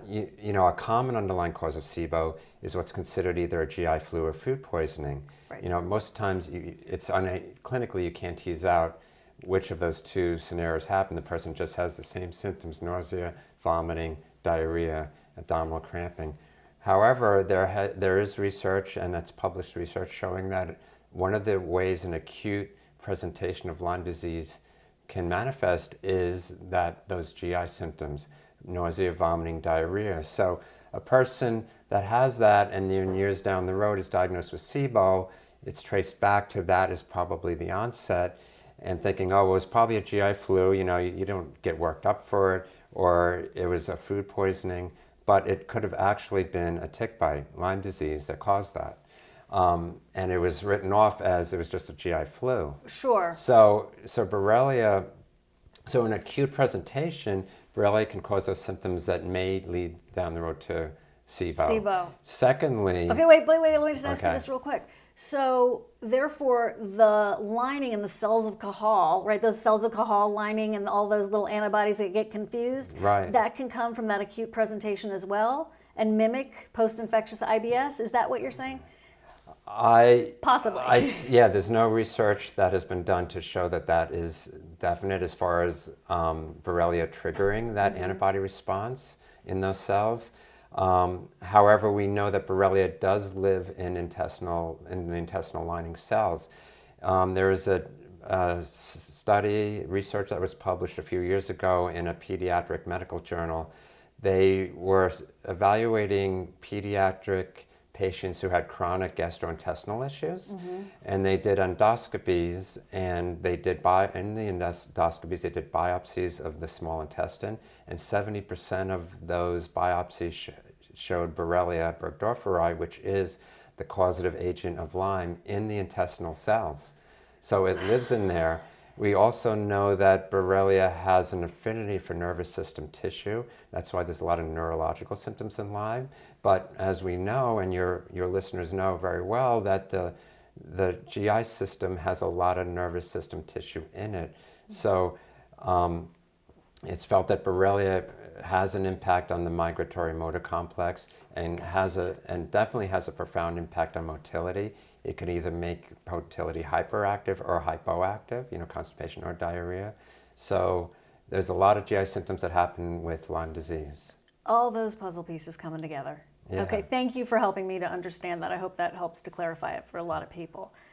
a common underlying cause of SIBO is what's considered either a GI flu or food poisoning. Right. Most times clinically you can't tease out which of those two scenarios happen. The person just has the same symptoms: nausea, vomiting, diarrhea, abdominal cramping. However, there is research, and that's published research, showing that one of the ways an acute presentation of Lyme disease can manifest is that those GI symptoms: nausea, vomiting, diarrhea. So a person that has that and then years down the road is diagnosed with SIBO, it's traced back to that as probably the onset, and thinking, oh, well, it was probably a GI flu, you don't get worked up for it, or it was a food poisoning, but it could have actually been a tick bite, Lyme disease, that caused that. And it was written off as it was just a GI flu. Sure. So Borrelia, so in acute presentation, Borrelia can cause those symptoms that may lead down the road to SIBO. SIBO. Secondly... Okay, wait, let me just ask you Okay. this real quick. So, therefore, the lining in the cells of Cajal, right, those cells of Cajal lining and all those little antibodies that get confused, Right. that can come from that acute presentation as well and mimic post-infectious IBS? Is that what you're saying? Possibly. Yeah, there's no research that has been done to show that that is definite as far as Borrelia triggering that antibody response in those cells. However, we know that Borrelia does live in the intestinal lining cells. There is a research that was published a few years ago in a pediatric medical journal. They were evaluating pediatric patients who had chronic gastrointestinal issues, and they did endoscopies, and in the endoscopies they did biopsies of the small intestine, and 70% of those biopsies showed Borrelia burgdorferi, which is the causative agent of Lyme, in the intestinal cells. So it lives in there. We also know that Borrelia has an affinity for nervous system tissue. That's why there's a lot of neurological symptoms in Lyme. But as we know, and your listeners know very well, that the GI system has a lot of nervous system tissue in it. So it's felt that Borrelia has an impact on the migratory motor complex and definitely has a profound impact on motility. It can either make motility hyperactive or hypoactive, constipation or diarrhea. So there's a lot of GI symptoms that happen with Lyme disease. All those puzzle pieces coming together. Yeah. Okay, thank you for helping me to understand that. I hope that helps to clarify it for a lot of people.